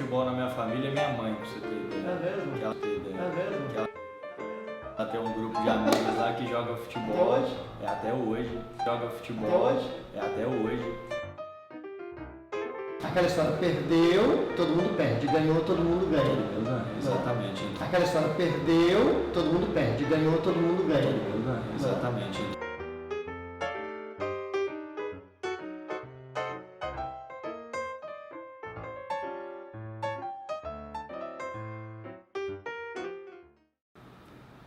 futebol na minha família é minha mãe, pra você ter ideia. É mesmo? Que ela tem ideia. É mesmo? Que ela tem um grupo de amigos lá que joga futebol. Até hoje? É até hoje. Joga futebol. Até hoje? É até hoje. Aquela história, perdeu, todo mundo perde, ganhou, todo mundo ganha. Exatamente. Aquela história, perdeu, todo mundo perde, ganhou, todo mundo ganha. Exatamente.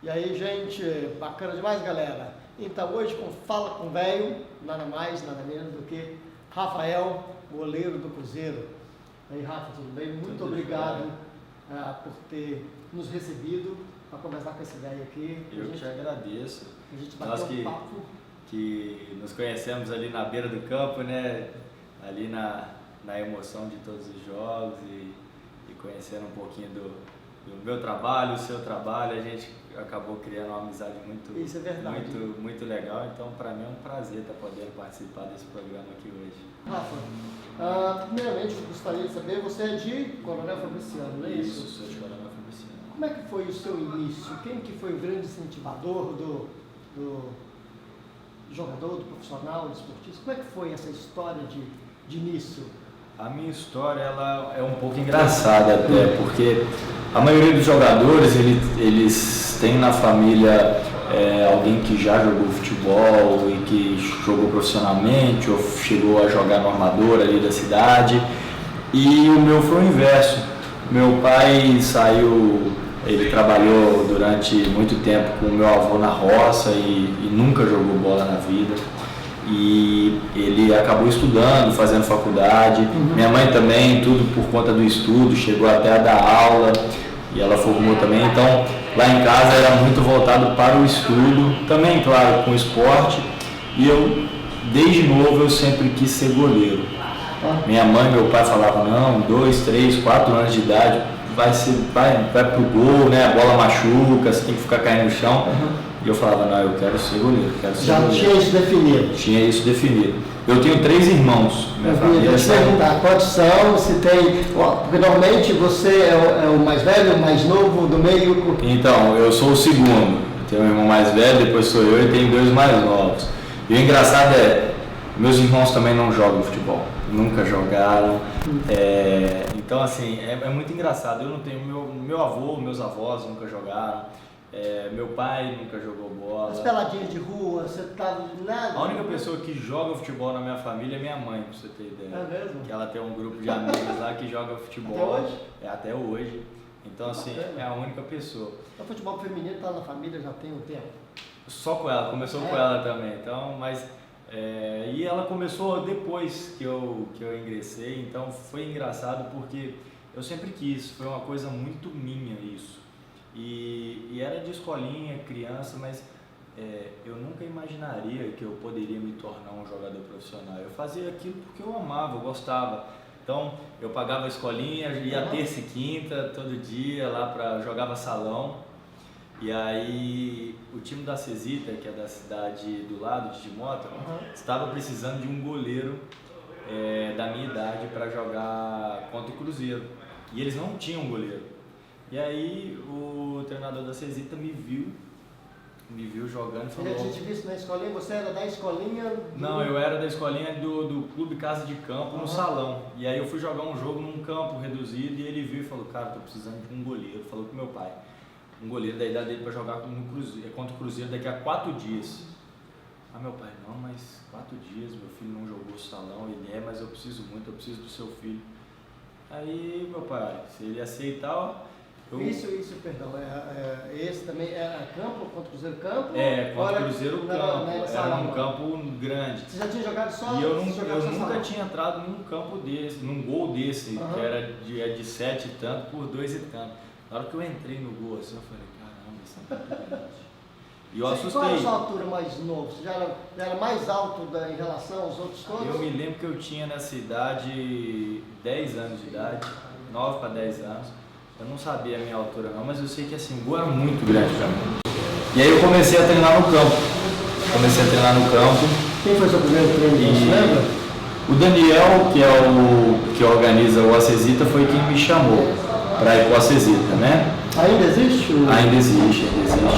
E aí, gente, bacana demais, galera. Então, hoje com Fala com o Velho, nada mais, nada menos do que Rafael, goleiro do Cruzeiro. E aí, Rafa, tudo bem? Muito obrigado por ter nos recebido para conversar com esse velho aqui. Eu te agradeço. A gente Nós bateu um papo. que nos conhecemos ali na beira do campo, né? Ali na emoção de todos os jogos e conhecendo um pouquinho do meu trabalho, o seu trabalho, a gente acabou criando uma amizade Isso é verdade. muito legal. Então, para mim é um prazer estar podendo participar desse programa aqui hoje. Rafa, primeiramente eu gostaria de saber, você é de Coronel Fabriciano, não é isso? Sou de Coronel Fabriciano. Como é que foi o seu início? Quem que foi o grande incentivador do jogador, do profissional, do esportista? Como é que foi essa história de início? A minha história ela é um pouco engraçada até, porque a maioria dos jogadores eles têm na família alguém que já jogou futebol e que jogou profissionalmente ou chegou a jogar no amador ali da cidade. E o meu foi o inverso. Meu pai ele trabalhou durante muito tempo com o meu avô na roça e nunca jogou bola na vida. E ele acabou estudando, fazendo faculdade. Minha mãe também, tudo por conta do estudo, chegou até a dar aula e ela formou também. Então, lá em casa era muito voltado para o estudo, também, claro, com o esporte. E eu, desde novo, eu sempre quis ser goleiro. Minha mãe e meu pai falavam, não, 2, 3, 4 anos de idade, vai pro gol, né? A bola machuca, você tem que ficar caindo no chão. E eu falava, não, eu quero ser goleiro, Já tinha isso definido? Tinha isso definido. Eu tenho 3 irmãos. Minha família eu te perguntar, quantos são, se tem... Porque normalmente você é o mais velho, o mais novo, do meio... Então, eu sou o segundo. Eu tenho um irmão mais velho, depois sou eu e tenho 2 mais novos. E o engraçado meus irmãos também não jogam futebol. Nunca jogaram. Então, assim, é muito engraçado. Eu não tenho... Meu avô, meus avós nunca jogaram. Meu pai nunca jogou bola. As peladinhas de rua, você tá nada. A única pessoa que joga futebol na minha família é minha mãe, pra você ter ideia. É mesmo? Que ela tem um grupo de amigos lá que joga futebol. Até hoje? Até hoje. Então, assim, é a única pessoa. O futebol feminino tá na família já tem um tempo. Só com ela, começou com ela também. Então, mas e ela começou depois que eu ingressei. Então, foi engraçado porque eu sempre quis. Foi uma coisa muito minha isso. E era de escolinha, criança, mas eu nunca imaginaria que eu poderia me tornar um jogador profissional. Eu fazia aquilo porque eu amava, eu gostava. Então, eu pagava a escolinha, ia terça e quinta, todo dia, jogava salão. E aí, o time da Cesita, que é da cidade do lado, de Timóteo, estava precisando de um goleiro da minha idade para jogar contra o Cruzeiro. E eles não tinham goleiro. E aí o treinador da Cesita me viu jogando e falou... Ele tinha te visto na escolinha? Você era da escolinha? Não, eu era da escolinha do Clube Casa de Campo, no salão. E aí eu fui jogar um jogo num campo reduzido e ele viu e falou, cara, tô precisando de um goleiro. Falou com meu pai, um goleiro da idade dele para jogar contra o Cruzeiro daqui a 4 dias. Aí meu pai, não, mas 4 dias, meu filho não jogou salão. Ele mas eu preciso muito, eu preciso do seu filho. Aí meu pai, se ele aceitar... Isso, perdão, esse também era campo, contra o Cruzeiro campo? Contra o Cruzeiro campo, era num campo grande. Você já tinha jogado só? E eu nunca tinha entrado num campo desse, num gol desse, que era de 7 e tanto por 2 e tanto. Na hora que eu entrei no gol assim, eu falei, caramba, isso é muito grande. E eu assustei. Qual era a sua altura mais novo? Você já era mais alto em relação aos outros todos? Eu me lembro que eu tinha nessa idade 10 anos de idade, 9 para 10 anos. Eu não sabia a minha altura não, mas eu sei que assim, o gol era muito grande pra mim. E aí eu comecei a treinar no campo. Quem foi seu primeiro treino, você lembra? O Daniel, que organiza o Acesita, foi quem me chamou para ir para o Acesita, né? Ainda existe? Ainda existe.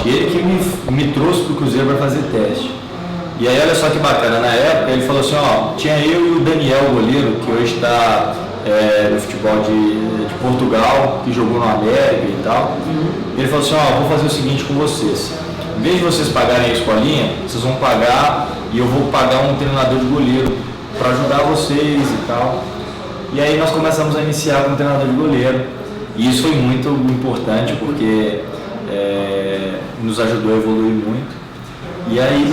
Ele que me trouxe para o Cruzeiro para fazer teste. E aí, olha só que bacana, na época ele falou assim, ó, tinha eu e o Daniel, goleiro, que hoje está no futebol de Portugal, que jogou no América e tal. Ele falou assim, ó, vou fazer o seguinte com vocês. Em vez de vocês pagarem a escolinha, vocês vão pagar e eu vou pagar um treinador de goleiro para ajudar vocês e tal. E aí nós começamos a iniciar como treinador de goleiro. E isso foi muito importante porque nos ajudou a evoluir muito. E aí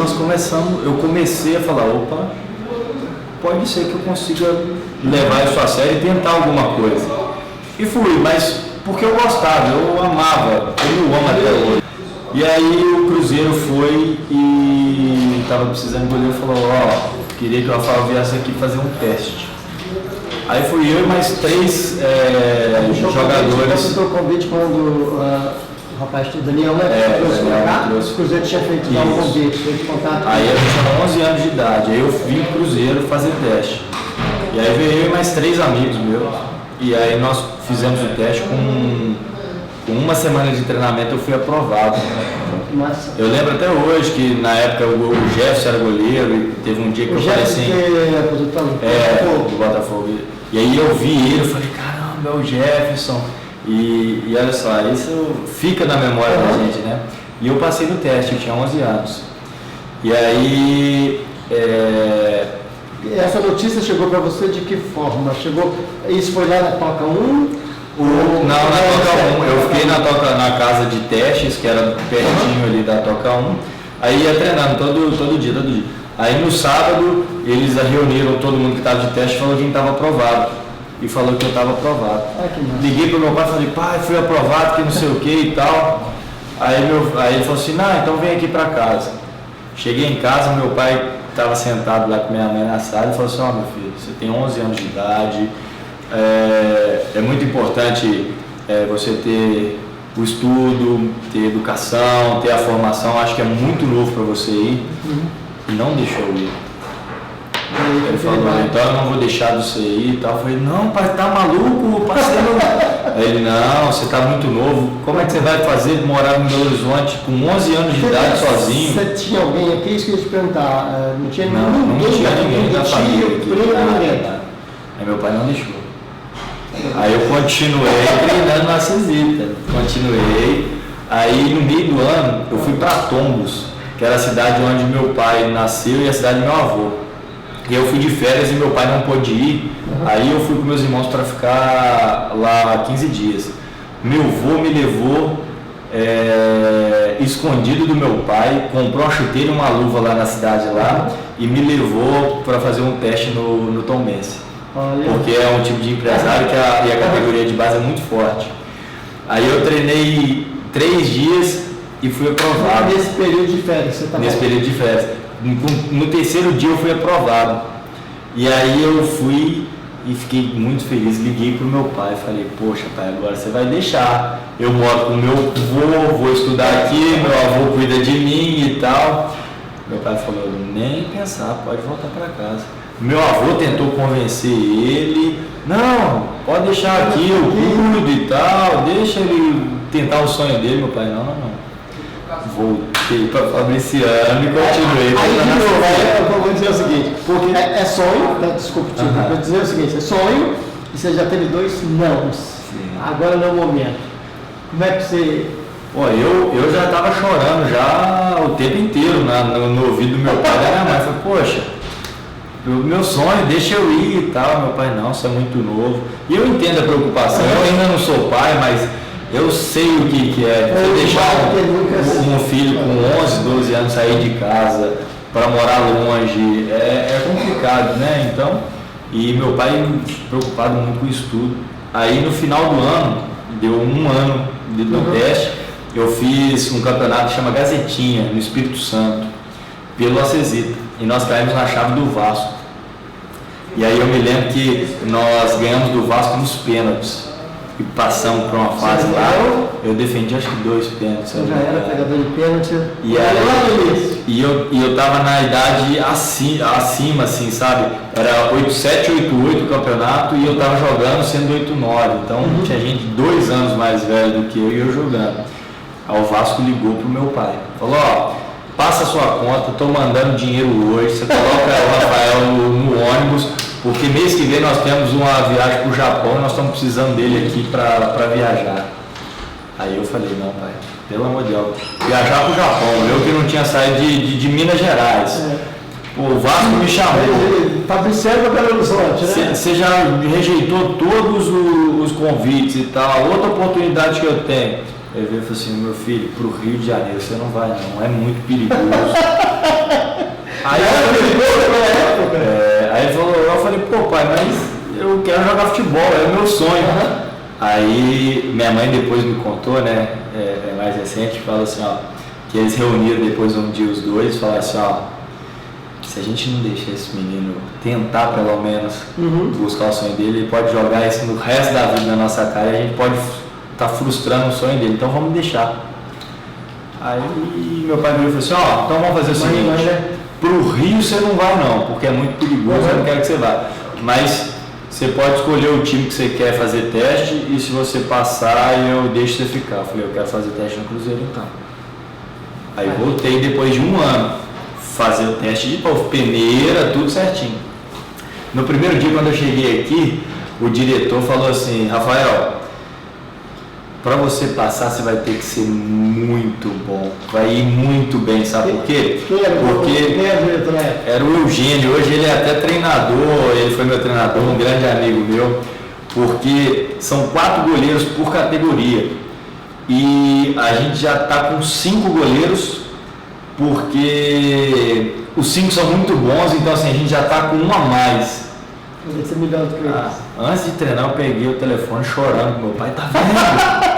eu comecei a falar, opa, pode ser que eu consiga levar isso a sério e tentar alguma coisa. E fui, mas porque eu gostava, eu amava, eu amo até hoje. E aí o Cruzeiro foi e estava precisando de goleiro e falou, ó, queria que o Rafael viesse aqui fazer um teste. Aí fui eu e mais 3 jogadores. Você o convite quando o rapaz do Daniel, né? O Cruzeiro tinha feito um convite, feito contato. Aí eu tinha 11 anos de idade, aí eu vim pro Cruzeiro fazer teste. E aí veio eu e mais 3 amigos meus. E aí nós fizemos o teste com uma semana de treinamento eu fui aprovado. Massa. Eu lembro até hoje que na época o Jefferson era goleiro e teve um dia que eu falei assim. Do Botafogo. E aí eu vi ele, eu falei, caramba, é o Jefferson. E olha só, isso fica na memória da gente, né? E eu passei no teste, eu tinha 11 anos. E aí. Essa notícia chegou para você de que forma? Isso foi lá na Toca 1? Não, na Toca 1. Eu fiquei na casa de testes, que era pertinho ali da Toca 1. Aí ia treinando todo dia. Aí no sábado, eles reuniram todo mundo que estava de teste e falou quem estava aprovado. E falou que eu estava aprovado. Liguei para o meu pai e falei, pai, fui aprovado, que não sei o que e tal. Aí ele falou assim, não, então vem aqui para casa. Cheguei em casa, meu pai estava sentado lá com minha mãe na sala e falou assim, ó, meu filho, você tem 11 anos de idade, é muito importante você ter o estudo, ter educação, ter a formação, acho que é muito novo para você ir. E não deixou eu ir. Ele falou, então eu não vou deixar você ir e tal. Eu falei, não, pai, tá maluco, parceiro. Aí ele, não, você tá muito novo, como é que você vai fazer morar no Belo Horizonte com 11 anos de idade sozinho? Você tinha alguém aqui, isso que eu ia te perguntar, não tinha ninguém da família aqui. Aí meu pai não deixou. Aí eu continuei treinando na Acesita, aí no meio do ano eu fui para Tombos, que era a cidade onde meu pai nasceu e a cidade do meu avô. E eu fui de férias e meu pai não pôde ir, aí eu fui com meus irmãos para ficar lá 15 dias. Meu avô me levou escondido do meu pai, comprou uma chuteira e uma luva lá na cidade lá e me levou para fazer um teste no Tombense. Porque é um tipo de empresário que a categoria de base é muito forte. Aí eu treinei 3 dias e fui aprovado. Nesse período de férias, você estava? Nesse período de férias. No 3º dia eu fui aprovado. E aí eu fui e fiquei muito feliz. Liguei pro meu pai e falei, poxa pai, agora você vai deixar. Eu moro com meu avô, vou estudar aqui, meu avô cuida de mim e tal. Meu pai falou, nem pensar, pode voltar para casa. Meu avô tentou convencer ele, não, pode deixar aqui, eu cuido e tal, deixa ele tentar o sonho dele. Meu pai, não. Voltei para Fabriciano e continuei. Aí de novo, eu vou dizer o seguinte, porque é sonho, né? Desculpa, vou dizer o seguinte, é sonho e você já teve 2 nãos. Agora não é o momento. Como é que você... Pô, eu já estava chorando já o tempo inteiro no ouvido do meu pai e da minha mãe. Eu falei, poxa, meu sonho, deixa eu ir e tal. Meu pai, não, você é muito novo. E eu entendo a preocupação, eu ainda não sou pai, mas eu sei o que é. Você deixar um filho com 11, 12 anos sair de casa para morar longe, é complicado, né? Então, e meu pai preocupado muito com isso tudo. Aí no final do ano, deu 1 ano do teste, eu fiz um campeonato que chama Gazetinha, no Espírito Santo, pelo Acesita, e nós caímos na chave do Vasco. E aí eu me lembro que nós ganhamos do Vasco nos pênaltis. e passamos por uma fase lá, eu defendi acho que 2 pênaltis. Eu já era pegador de pênalti. E eu tava na idade acima, assim, sabe? Era 8-7, 8-8 o campeonato e eu tava jogando sendo 8-9. Então tinha gente 2 anos mais velho do que eu e eu jogando. Aí o Vasco ligou pro meu pai. Falou, ó, passa a sua conta, tô mandando dinheiro hoje, você coloca o Rafael no ônibus, porque mês que vem nós temos uma viagem pro Japão e nós estamos precisando dele aqui para viajar. Aí eu falei, não pai, pelo amor de Deus, viajar pro Japão, eu que não tinha saído de Minas Gerais. O Vasco me chamou. Fabriciano para Belo Horizonte, né? Você já rejeitou todos os convites e tal, outra oportunidade que eu tenho. Ele veio e falou assim, meu filho, pro Rio de Janeiro você não vai não, é muito perigoso. Aí ele falou, eu falei, pô pai, mas eu quero jogar futebol, é o meu sonho. Aí minha mãe depois me contou, né, é mais recente, fala assim, ó, que eles reuniram depois um dia os dois, falaram assim, ó, se a gente não deixar esse menino tentar pelo menos buscar o sonho dele, ele pode jogar isso no resto da vida na nossa cara e a gente pode tá frustrando o sonho dele, então vamos deixar. Aí meu pai veio e falou assim, ó, então vamos fazer o seguinte, pro Rio você não vai não, porque é muito perigoso, eu não quero que você vá. Mas você pode escolher o time que você quer fazer teste e se você passar eu deixo você ficar. Eu falei, eu quero fazer teste no Cruzeiro então. Aí voltei depois de 1 ano, fazer o teste de peneira, tudo certinho. No primeiro dia quando eu cheguei aqui, o diretor falou assim, Rafael, para você passar, você vai ter que ser muito bom, vai ir muito bem, sabe por quê? Porque era o Eugênio, hoje ele é até treinador, ele foi meu treinador, um grande amigo meu, porque são 4 goleiros por categoria e a gente já está com 5 goleiros, porque os 5 são muito bons, então assim, a gente já está com 1 a mais. Antes de treinar eu peguei o telefone chorando, meu pai tá vendo?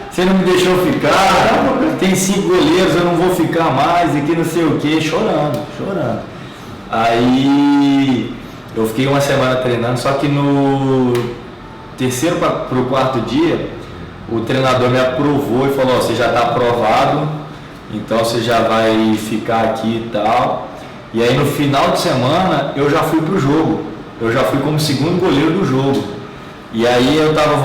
Você não me deixou ficar, tem 5 goleiros, eu não vou ficar mais, aqui não sei o que, chorando. Aí eu fiquei 1 semana treinando, só que no terceiro para o 4º dia, o treinador me aprovou e falou, ó, você já está aprovado, então você já vai ficar aqui e tal. E aí no final de semana eu já fui pro jogo. Eu já fui como 2º goleiro do jogo. E aí eu estava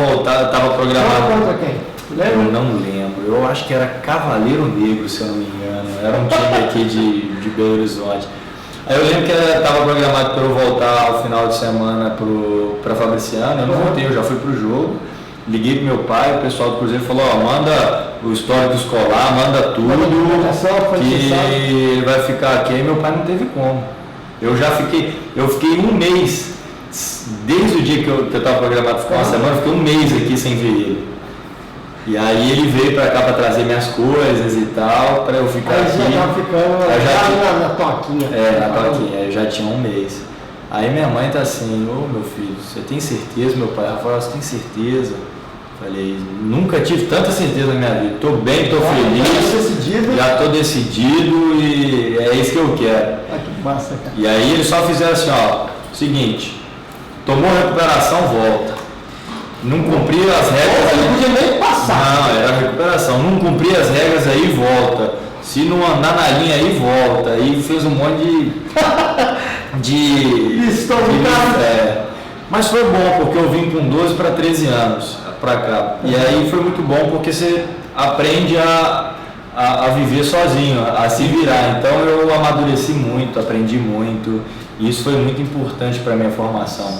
programado. Contra quem? Lembra? Eu não lembro. Eu acho que era Cavaleiro Negro, se eu não me engano. Era um time aqui de Belo Horizonte. Aí eu lembro que estava programado para eu voltar ao final de semana para Fabriciano. Eu não voltei, eu já fui pro jogo. Liguei pro meu pai, o pessoal do Cruzeiro falou, ó, manda o histórico escolar, manda tudo, que ele vai ficar aqui. Aí meu pai não teve como. Eu fiquei 1 mês, desde o dia que eu estava programado ficar 1 semana, eu fiquei 1 mês aqui sem ver ele. E aí ele veio para cá para trazer minhas coisas e tal, para eu ficar aqui. Aí já estava ficando na toquinha. Na toquinha, eu já tinha 1 mês. Aí minha mãe tá assim, ô meu filho, você tem certeza, meu pai? Rafael, você tem certeza? Falei, nunca tive tanta certeza na minha vida. Tô bem, tô feliz, já tô decidido e é isso que eu quero. Que massa, cara. E aí eles só fizeram assim, ó, seguinte, tomou recuperação, volta. Não cumpria as regras. Não podia nem passar. Não, era recuperação. Não cumpria as regras aí, volta. Se não andar na linha aí, volta. Aí fez um monte mas foi bom, porque eu vim com 12 para 13 anos para cá. E aí foi muito bom, porque você aprende a viver sozinho, a se virar. Então eu amadureci muito, aprendi muito. E isso foi muito importante para a minha formação.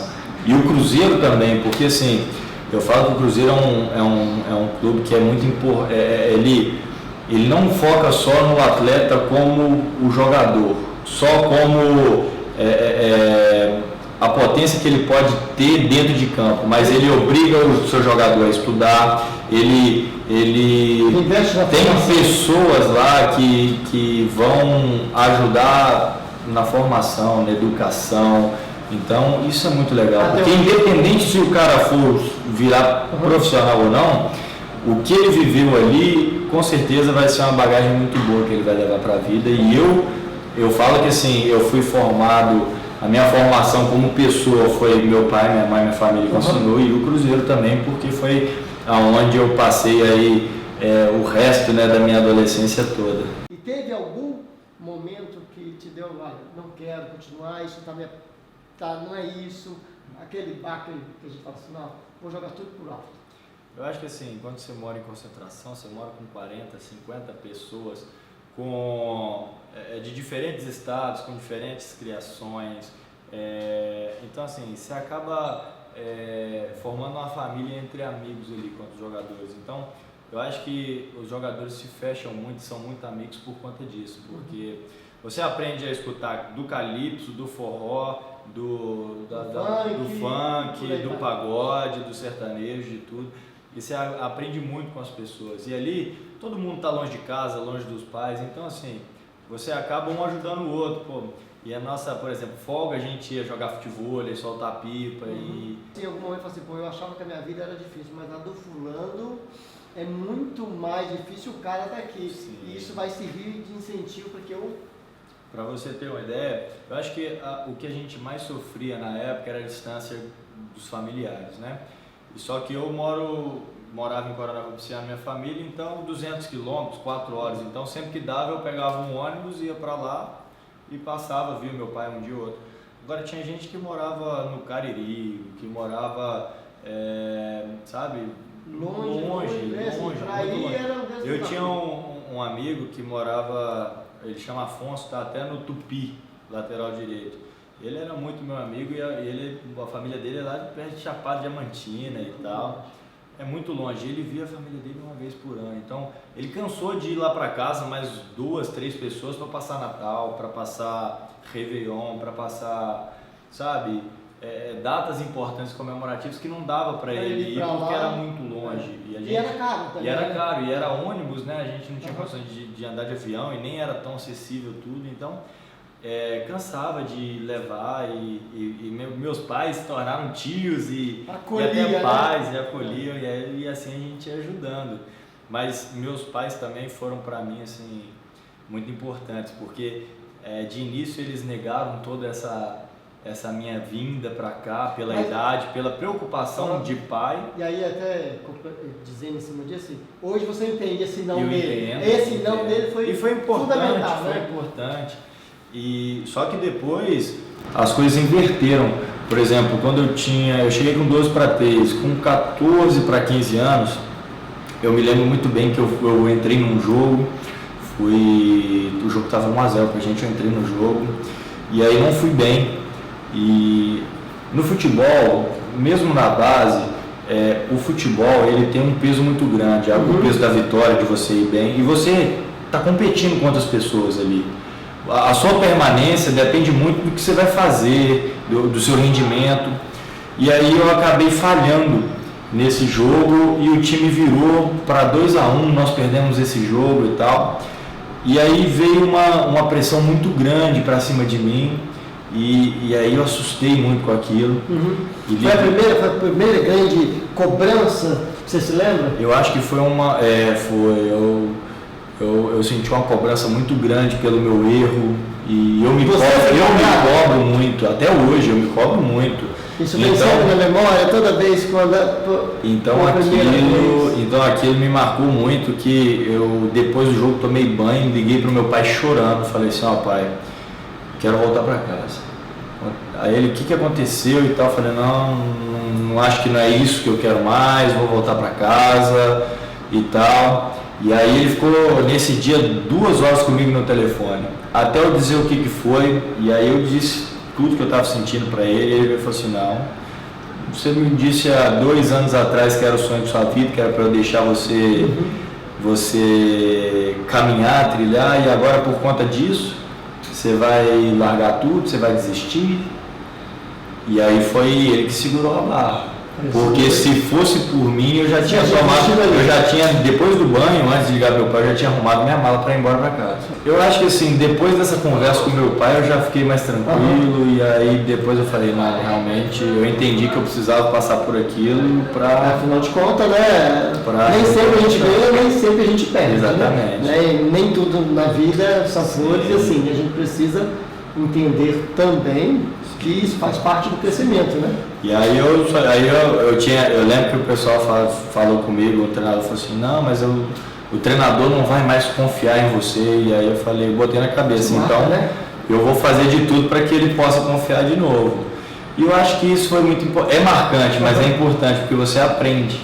E o Cruzeiro também, porque assim, eu falo que o Cruzeiro é um clube que é muito importante. Ele não foca só no atleta como o jogador, só como a potência que ele pode ter dentro de campo, mas ele obriga o seu jogador a estudar, ele tem pessoas lá que vão ajudar na formação, na educação. Então isso é muito legal, porque independente se o cara for virar profissional ou não, o que ele viveu ali com certeza vai ser uma bagagem muito boa que ele vai levar para a vida. E eu falo que assim, eu fui formado, a minha formação como pessoa foi meu pai, minha mãe, minha família que ensinou, e o Cruzeiro também, porque foi aonde eu passei aí o resto, né, da minha adolescência toda. E teve algum momento que te deu, olha, não quero continuar, isso não é isso, aquele baque que a gente fala assim, não, vou jogar tudo por alto. Eu acho que assim, quando você mora em concentração, você mora com 40, 50 pessoas, de diferentes estados, com diferentes criações, então assim, você acaba formando uma família entre amigos ali com os jogadores. Então, eu acho que os jogadores se fecham muito, são muito amigos por conta disso, porque você aprende a escutar do calypso, do forró, do funk, do pagode, do sertanejo, de tudo. E você aprende muito com as pessoas. E ali, todo mundo está longe de casa, longe dos pais, então assim, você acaba um ajudando o outro, pô. E a nossa, por exemplo, folga, a gente ia jogar futebol, soltar pipa e... Em algum momento eu falei assim, pô, eu achava que a minha vida era difícil, mas a do fulano é muito mais difícil, o cara tá aqui. Sim. E isso vai servir de incentivo para que eu... Para você ter uma ideia, eu acho que o que a gente mais sofria na época era a distância dos familiares, né? E só que eu morava em Coronel Vipiciano, minha família, então 200 quilômetros, 4 horas. Então sempre que dava eu pegava um ônibus, ia para lá e passava, via meu pai um dia ou outro. Agora tinha gente que morava no Cariri, que morava, sabe, longe. Eu tinha um amigo que morava, ele chama Afonso, tá até no Tupi, lateral direito. Ele era muito meu amigo e a família dele é lá de perto de Chapada Diamantina e tal. É muito longe, ele via a família dele uma vez por ano, então ele cansou de ir lá para casa mais 2, 3 pessoas para passar Natal, para passar Réveillon, para passar, sabe, datas importantes comemorativas que não dava para ele ir porque era muito longe. E era caro também. E era caro, e era ônibus, né, a gente não tinha condições de andar de avião e nem era tão acessível tudo, então cansava de levar e meus pais se tornaram tios e até pais, né? E acolhiam e assim a gente ia ajudando. Mas meus pais também foram para mim assim muito importantes, porque de início eles negaram toda essa minha vinda para cá pela idade, pela preocupação de pai. E aí até dizendo em cima disso, hoje você entende esse não dele. Entendo, esse não dele foi importante, foi importante. E só que depois as coisas inverteram. Por exemplo, quando eu cheguei com 12 para 13, com 14 para 15 anos, eu me lembro muito bem que eu entrei num jogo, o jogo estava 1-0 pra gente, eu entrei no jogo e aí não fui bem. E no futebol, mesmo na base, o futebol ele tem um peso muito grande, o peso da vitória, de você ir bem, e você está competindo com outras pessoas ali. A sua permanência depende muito do que você vai fazer, do seu rendimento. E aí eu acabei falhando nesse jogo e o time virou para 2-1, nós perdemos esse jogo e tal. E aí veio uma pressão muito grande para cima de mim e aí eu assustei muito com aquilo. Foi a primeira grande cobrança, você se lembra? Eu acho que foi eu senti uma cobrança muito grande pelo meu erro e eu me cobro muito, até hoje eu me cobro muito. Isso vem sempre na memória, toda vez quando... Então aquilo me marcou muito, que eu depois do jogo tomei banho, liguei pro meu pai chorando, falei assim, pai, quero voltar para casa. Aí ele, o que aconteceu e tal, eu falei, não acho que não é isso que eu quero mais, vou voltar para casa e tal. E aí ele ficou nesse dia 2 horas comigo no telefone, até eu dizer o que foi, e aí eu disse tudo que eu estava sentindo para ele, e ele falou assim, não, você me disse há 2 anos atrás que era o sonho de sua vida, que era para eu deixar você caminhar, trilhar, e agora por conta disso, você vai largar tudo, você vai desistir. E aí foi ele que segurou a barra. Porque se fosse por mim, eu já tinha depois do banho, antes de ligar meu pai, eu já tinha arrumado minha mala para ir embora para casa. Eu acho que assim, depois dessa conversa com meu pai, eu já fiquei mais tranquilo e aí depois eu falei, não, realmente, eu entendi que eu precisava passar por aquilo para... Afinal de contas, né, nem sempre a gente ganha, nem sempre a gente perde. Exatamente. Né? Nem tudo na vida são flores, assim, a gente precisa entender também que isso faz parte do crescimento, né? E aí eu lembro que o pessoal falou comigo, o treinador falou assim, não, mas o treinador não vai mais confiar em você. E aí eu falei, botei na cabeça, então né? Eu vou fazer de tudo para que ele possa confiar de novo. E eu acho que isso foi muito importante, é marcante, mas é importante porque você aprende.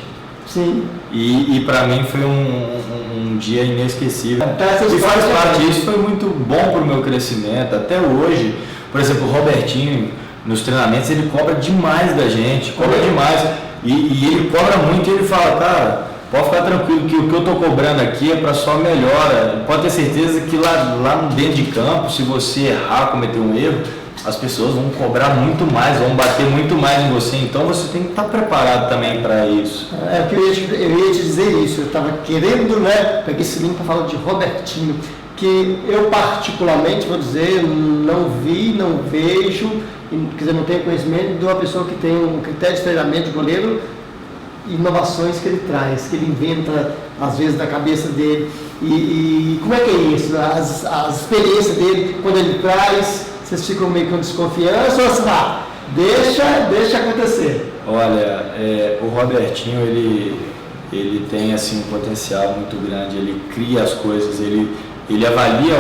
Sim. E para mim foi um dia inesquecível. E faz parte disso, foi muito bom para o meu crescimento. Até hoje, por exemplo, o Robertinho, nos treinamentos, ele cobra demais da gente, cobra demais. E ele cobra muito e ele fala, cara, pode ficar tranquilo que o que eu estou cobrando aqui é para sua melhora. Pode ter certeza que lá dentro de campo, se você errar, cometer um erro, as pessoas vão cobrar muito mais, vão bater muito mais em você, então você tem que estar preparado também para isso. É que eu ia te dizer isso, eu estava querendo, né, peguei esse link para falar de Robertinho, que eu particularmente, vou dizer, não vi, não vejo, quer dizer, não tenho conhecimento de uma pessoa que tem um critério de treinamento de goleiro, inovações que ele traz, que ele inventa às vezes da cabeça dele, e como é que é isso, as experiências dele, quando ele traz, vocês ficam meio com desconfiança ou assim, deixa acontecer? Olha, o Robertinho, ele tem assim, um potencial muito grande, ele cria as coisas, ele avalia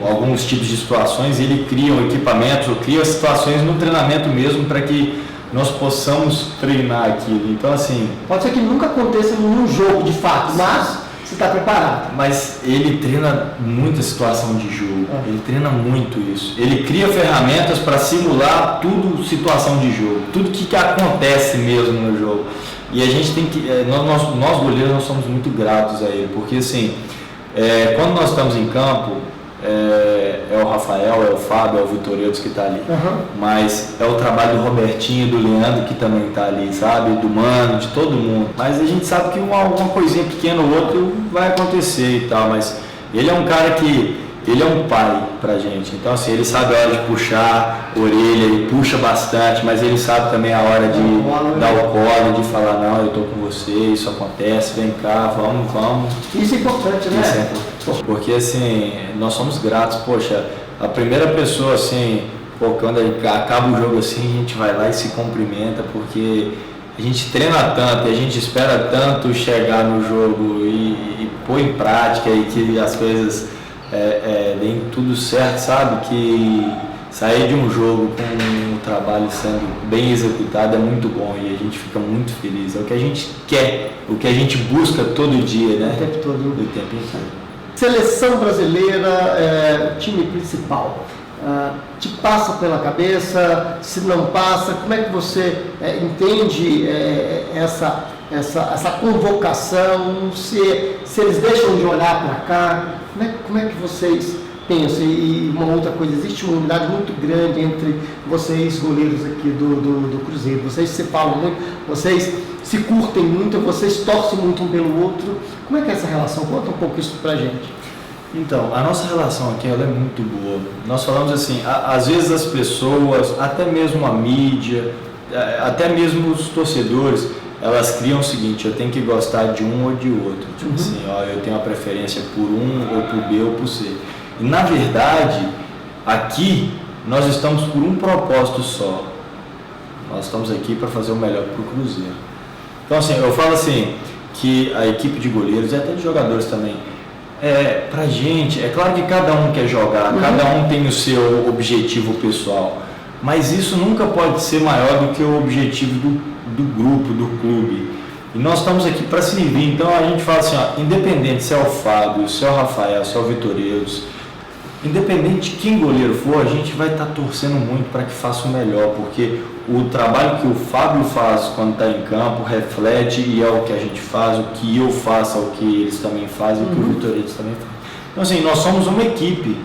alguns tipos de situações, ele cria um equipamento, cria situações no treinamento mesmo para que nós possamos treinar aquilo. Então, assim... Pode ser que nunca aconteça num jogo de fato, mas você está preparado. Mas ele treina muita situação de jogo, ele treina muito isso. Ele cria ferramentas para simular tudo situação de jogo, tudo que acontece mesmo no jogo. E a gente tem que... Nós goleiros, nós somos muito gratos a ele, porque assim, quando nós estamos em campo, é o Rafael, é o Fábio, é o Vitoreudos que está ali, mas é o trabalho do Robertinho, do Leandro que também está ali, sabe, do Mano, de todo mundo, mas a gente sabe que uma coisinha pequena ou outra vai acontecer e tal, mas ele é um cara que, ele é um pai pra gente, então assim, ele sabe a hora de puxar a orelha, ele puxa bastante, mas ele sabe também a hora de dar o colo, de falar, não, eu tô com você, isso acontece, vem cá, vamos. Isso é importante, né? Isso é importante. Porque assim, nós somos gratos, poxa, a primeira pessoa assim, quando acaba o jogo assim, a gente vai lá e se cumprimenta, porque a gente treina tanto, a gente espera tanto chegar no jogo e pôr em prática e que as coisas deem tudo certo, sabe? Que sair de um jogo com o trabalho sendo bem executado é muito bom e a gente fica muito feliz. É o que a gente quer, o que a gente busca todo dia, né? O tempo todo. O tempo inteiro. Seleção brasileira, time principal, te passa pela cabeça? Se não passa, como é que você entende essa convocação? Se eles deixam de olhar para cá, como é que vocês pensam? E uma outra coisa, existe uma unidade muito grande entre vocês, goleiros aqui do Cruzeiro. Vocês se falam muito, vocês se curtem muito, vocês torcem muito um pelo outro. Como é que é essa relação? Conta um pouco isso pra gente. Então, a nossa relação aqui ela é muito boa. Nós falamos assim, às vezes as pessoas, até mesmo a mídia, até mesmo os torcedores, elas criam o seguinte, eu tenho que gostar de um ou de outro. Tipo assim, eu tenho uma preferência por um, ou por B, ou por C. E na verdade, aqui, nós estamos por um propósito só. Nós estamos aqui para fazer o melhor para o Cruzeiro. Então, assim, eu falo assim, que a equipe de goleiros e até de jogadores também, pra gente, é claro que cada um quer jogar, cada um tem o seu objetivo pessoal, mas isso nunca pode ser maior do que o objetivo do grupo, do clube. E nós estamos aqui para servir, então a gente fala assim, independente se é o Fábio, se é o Rafael, se é o Vitoreudos, independente de quem goleiro for, a gente vai estar torcendo muito para que faça o melhor, porque o trabalho que o Fábio faz quando está em campo reflete e é o que a gente faz, o que eu faço, o que eles também fazem, o que o Vitoreudos também faz. Então assim, nós somos uma equipe.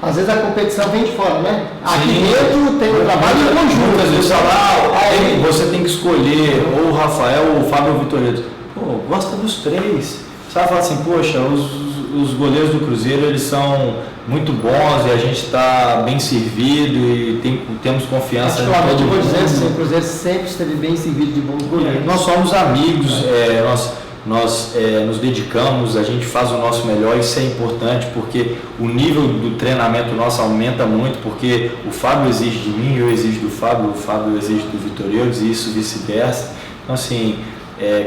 Às vezes a competição vem de fora, né? Aqui dentro tem um trabalho em conjunto. Às vezes você tem que escolher ou o Rafael ou o Fábio ou o Vitoreudos. Pô, gosta dos três. Você vai falar assim, poxa, os goleiros do Cruzeiro, eles são muito bons e a gente está bem servido e temos confiança. Particularmente eu vou dizer assim, o Cruzeiro sempre esteve bem servido de bons goleiros. Nós somos amigos, nós nos dedicamos, a gente faz o nosso melhor, isso é importante porque o nível do treinamento nosso aumenta muito, porque o Fábio exige de mim, eu exijo do Fábio, o Fábio exige do Vitor Eudes e isso vice-versa. Então assim,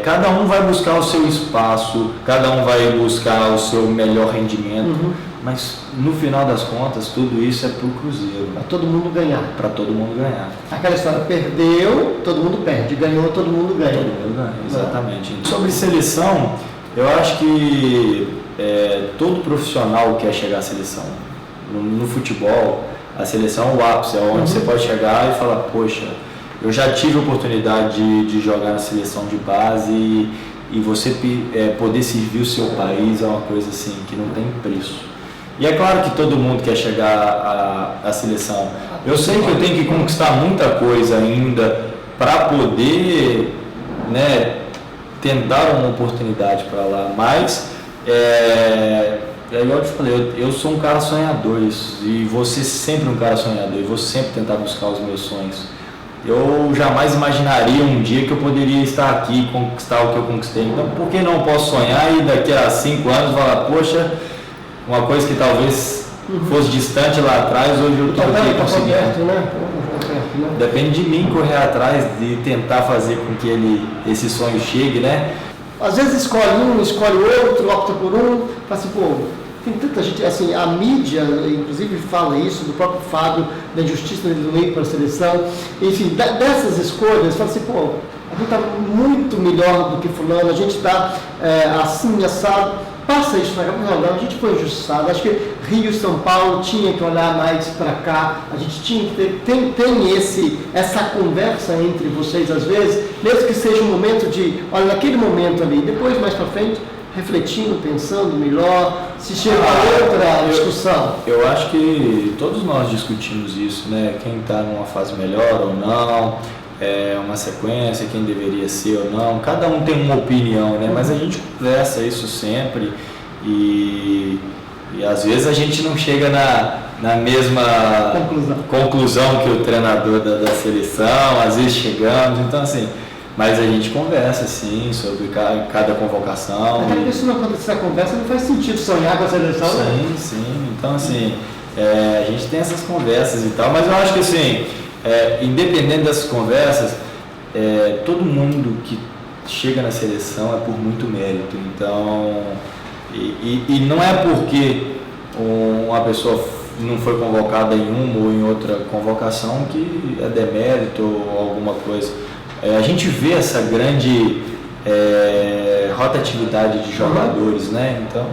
cada um vai buscar o seu espaço, cada um vai buscar o seu melhor rendimento, mas no final das contas tudo isso é para o Cruzeiro. Para todo mundo ganhar. Para todo mundo ganhar. Aquela história, perdeu, todo mundo perde, ganhou, todo mundo ganha. Todo mundo ganha, exatamente. Sobre seleção, eu acho que todo profissional quer chegar à seleção. No futebol, a seleção é o ápice, é onde você pode chegar e falar, poxa, eu já tive a oportunidade de jogar na seleção de base e você poder servir o seu país é uma coisa assim que não tem preço. E é claro que todo mundo quer chegar à seleção. Eu sei que eu tenho que conquistar muita coisa ainda para poder, né, tentar uma oportunidade para lá, mas igual eu te falei, eu sou um cara sonhador e vou ser sempre um cara sonhador e vou sempre tentar buscar os meus sonhos. Eu jamais imaginaria um dia que eu poderia estar aqui e conquistar o que eu conquistei. Então, por que não posso sonhar e daqui a 5 anos falar, poxa, uma coisa que talvez fosse distante lá atrás, hoje eu estou aqui conseguindo. Né? Depende de mim correr atrás de tentar fazer com que esse sonho chegue, né? Às vezes escolhe um, escolhe outro, opta por um, fala assim, pô, tem tanta gente, assim, a mídia, inclusive, fala isso, do próprio Fábio, da injustiça dele não ir para a seleção, enfim, dessas escolhas, fala assim, pô, a gente está muito melhor do que fulano, a gente está assim, assado. Passa isso na cabeça, não, a gente foi injustiçado. Acho que Rio e São Paulo tinha que olhar mais para cá, a gente tinha que ter, tem essa conversa entre vocês às vezes, mesmo que seja um momento de, olha, naquele momento ali, depois mais para frente, refletindo, pensando melhor, se chega a outra discussão. Eu acho que todos nós discutimos isso, né? Quem está numa fase melhor ou não, uma sequência, quem deveria ser ou não, cada um tem uma opinião, né? Mas a gente conversa isso sempre e às vezes a gente não chega na mesma conclusão que o treinador da seleção, às vezes chegamos, então assim, mas a gente conversa sim sobre cada convocação. Até porque se não acontecer a conversa não faz sentido sonhar com a seleção, né? Sim, então assim, a gente tem essas conversas e tal, mas eu acho que assim, independente dessas conversas, todo mundo que chega na seleção é por muito mérito. Então, e não é porque uma pessoa não foi convocada em uma ou em outra convocação que é demérito ou alguma coisa. A gente vê essa grande rotatividade de jogadores, né? Então,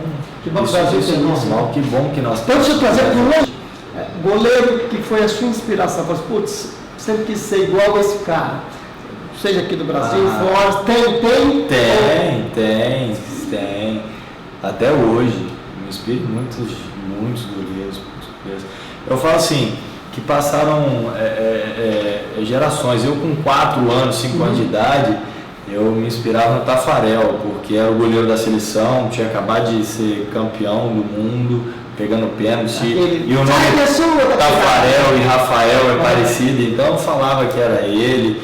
que bom isso é normal, que bom que nós temos. Então, deixa eu trazer goleiro que foi a sua inspiração. Falei, putz, sempre quis ser igual a esse cara. Seja aqui do Brasil, fora. Tem. Até hoje, me inspiro muitos goleiros. Eu falo assim, que passaram gerações. Eu com 4 anos, 5 anos de idade, eu me inspirava no Tafarel, porque era o goleiro da seleção, tinha acabado de ser campeão do mundo, pegando pênalti, e o nome Tafarel e Rafael é parecido, então eu falava que era ele.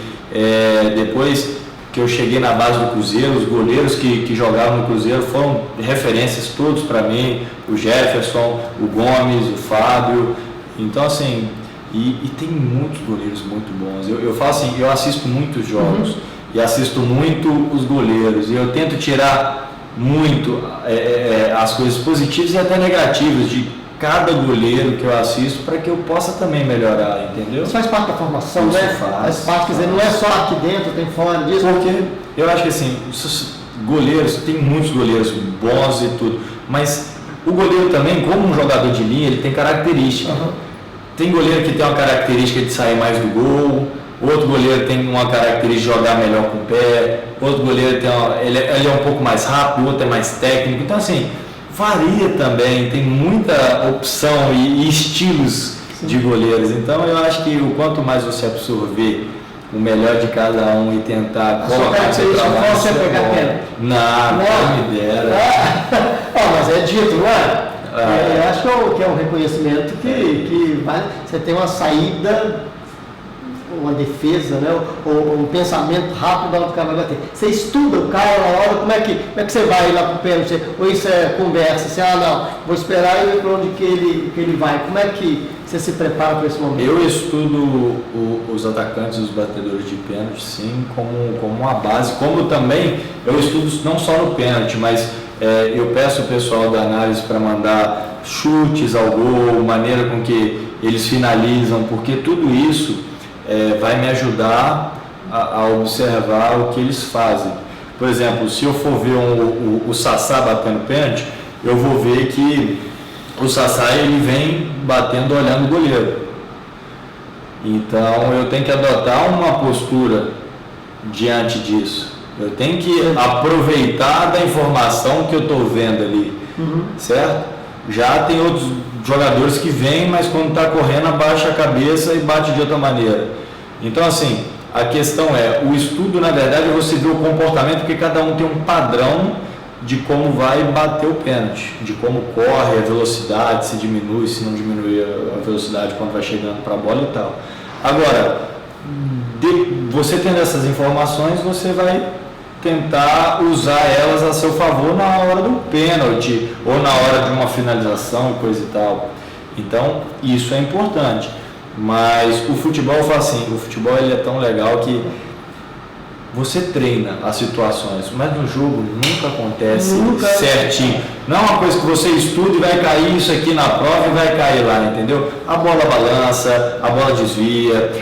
Depois que eu cheguei na base do Cruzeiro, os goleiros que jogavam no Cruzeiro foram referências todos para mim, o Jefferson, o Gomes, o Fábio, então assim, e tem muitos goleiros muito bons. Eu falo assim, eu assisto muitos jogos e assisto muito os goleiros, e eu tento tirar muito as coisas positivas e até negativas de cada goleiro que eu assisto para que eu possa também melhorar, entendeu? Isso faz parte da formação, isso, né? Faz parte, quer dizer, não é só aqui dentro, tem fora disso. Porque eu acho que assim, goleiros, tem muitos goleiros bons e tudo, mas o goleiro também, como um jogador de linha, ele tem característica. Tem goleiro que tem uma característica de sair mais do gol, outro goleiro tem uma característica de jogar melhor com o pé, outro goleiro ele é um pouco mais rápido, outro é mais técnico, então assim, varia também, tem muita opção e estilos de goleiros, então eu acho que o quanto mais você absorver o melhor de cada um e tentar colocar o seu trabalho, você pegar pena. Não me dera. Mas é dito, não é? Eu acho que é um reconhecimento que vai, você tem uma saída uma defesa, né? Ou um pensamento rápido onde o cara vai bater. Você estuda o cara na hora, como é que você vai lá pro pênalti? Ou isso é conversa, você, não, vou esperar e ver para onde que ele vai. Como é que você se prepara para esse momento? Eu estudo os atacantes e os batedores de pênalti, sim, como uma base, como também eu estudo não só no pênalti, mas eu peço o pessoal da análise para mandar chutes ao gol, maneira com que eles finalizam, porque tudo isso vai me ajudar a observar o que eles fazem. Por exemplo, se eu for ver o Sassá batendo pênalti, eu vou ver que o Sassá ele vem batendo olhando o goleiro. Então eu tenho que adotar uma postura diante disso. Eu tenho que aproveitar da informação que eu estou vendo ali, certo? Já tem outros jogadores que vêm, mas quando está correndo abaixa a cabeça e bate de outra maneira. Então assim, a questão o estudo na verdade é você ver o comportamento, porque cada um tem um padrão de como vai bater o pênalti, de como corre, a velocidade, se diminui, se não diminui a velocidade quando vai chegando para a bola e tal. Agora, você tendo essas informações, você vai tentar usar elas a seu favor na hora do pênalti ou na hora de uma finalização e coisa e tal. Então, isso é importante. Mas o futebol, eu falo assim, o futebol ele é tão legal que você treina as situações, mas no jogo nunca acontece certinho. Não é uma coisa que você estuda e vai cair isso aqui na prova e vai cair lá, entendeu? A bola balança, a bola desvia,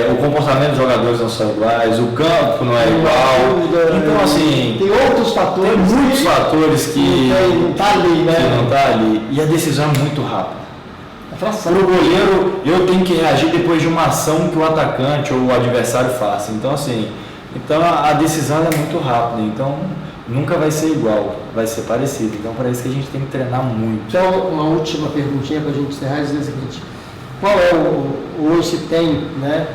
o comportamento dos jogadores não são iguais, o campo não é igual. Então, assim, tem outros fatores. Tem muitos fatores que não está ali, né? Que não tá ali. E a decisão é muito rápida. Para o goleiro, eu tenho que reagir depois de uma ação que o atacante ou o adversário faça. Então, assim, a decisão é muito rápida. Então, nunca vai ser igual, vai ser parecido. Então, para isso que a gente tem que treinar muito. Então, uma última perguntinha para a gente encerrar e dizer o seguinte: qual é hoje se tem, né,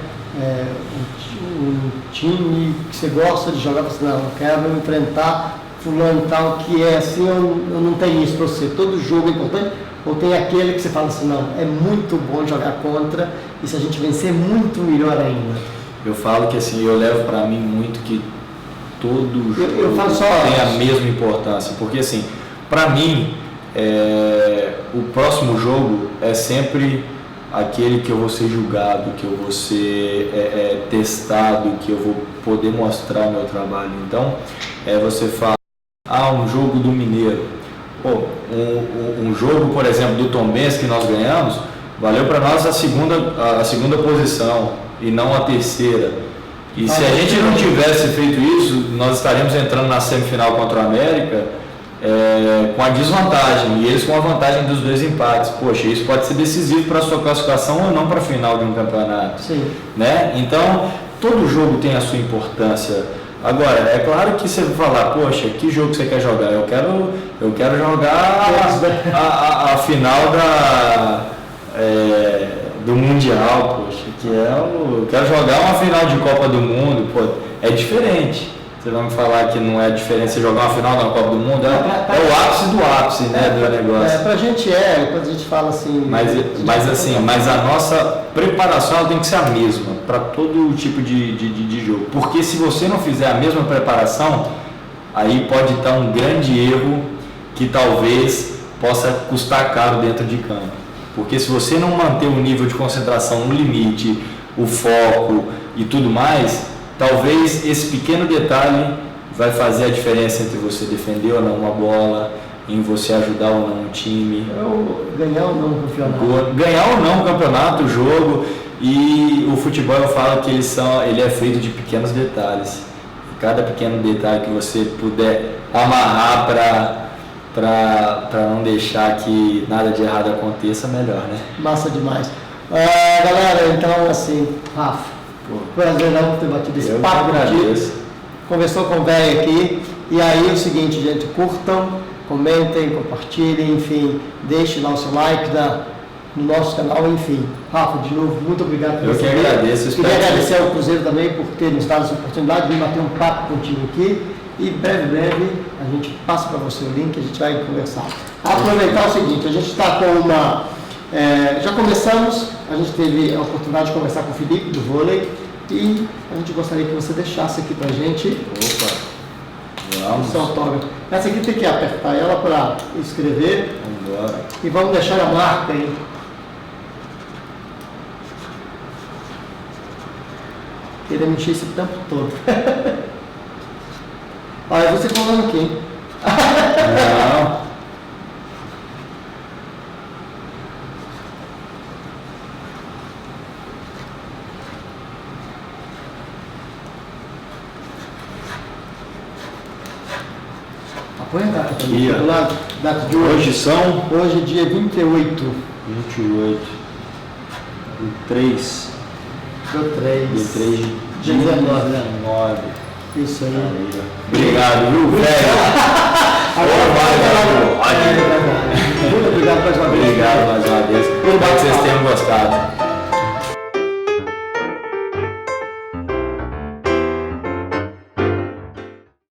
um time que você gosta de jogar? Você não, eu quero enfrentar fulano e tal, que é assim, eu não tenho isso para você. Todo jogo é importante. Ou tem aquele que você fala assim, não, é muito bom jogar contra, e se a gente vencer, muito melhor ainda. Eu falo que assim, eu levo para mim muito que todo jogo eu falo só tem a mesma importância, porque assim, para mim, o próximo jogo é sempre aquele que eu vou ser julgado, que eu vou ser testado, que eu vou poder mostrar o meu trabalho. Então, você fala, um jogo do Mineiro. Um jogo, por exemplo, do Tombense que nós ganhamos, valeu para nós a segunda posição e não a terceira. E se a gente não tivesse feito isso, nós estaríamos entrando na semifinal contra o América com a desvantagem, e eles com a vantagem dos 2 empates. Poxa, isso pode ser decisivo para a sua classificação ou não para a final de um campeonato. Sim. Né? Então, todo jogo tem a sua importância. Agora, é claro que você vai falar, poxa, que jogo você quer jogar? Eu quero jogar a final do Mundial, poxa, eu quero jogar uma final de Copa do Mundo, pô, é diferente. Você vai me falar que não é diferente você jogar uma final da Copa do Mundo, é o ápice do ápice, né, do negócio. Pra gente quando a gente fala assim... Mas a nossa preparação ela tem que ser a mesma para todo tipo de jogo. Porque se você não fizer a mesma preparação, aí pode estar um grande erro que talvez possa custar caro dentro de campo. Porque se você não manter o nível de concentração no limite, o foco e tudo mais, talvez esse pequeno detalhe vai fazer a diferença entre você defender ou não uma bola, em você ajudar ou não um time. Ganhar ou não um campeonato. Ganhar ou não um campeonato, o jogo. E o futebol, eu falo que ele é feito de pequenos detalhes. Cada pequeno detalhe que você puder amarrar para não deixar que nada de errado aconteça, melhor, né? Massa demais. Galera, então assim, Rafa, prazer não ter batido esse papo contigo. Conversou com o velho aqui. E aí é o seguinte, gente, curtam, comentem, compartilhem, enfim, deixem lá o seu like no nosso canal, enfim. Rafa, de novo, muito obrigado por você. Eu que agradeço. Queria agradecer ao Cruzeiro também por ter nos dado essa oportunidade de vir bater um papo contigo aqui. E breve a gente passa para você o link, a gente vai conversar. Aproveitar o seguinte, a gente está com uma... já começamos, a gente teve a oportunidade de conversar com o Felipe do vôlei, E a gente gostaria que você deixasse aqui pra gente Opa, o vamos. seu autógrafo. Essa aqui tem que apertar ela para escrever. Vamos embora. E vamos deixar a marca aí. Queria mexer esse tempo todo. Olha, você falando aqui, hein? Não. Põe a data Aqui, ó. do lado. Data de Hoje são Hoje é dia 28 28 do 3 do 3. do 3 de 19. 19. Isso aí. Obrigado, viu, velho? Muito obrigado mais uma vez. Obrigado mais uma vez. Espero que vocês tenham gostado.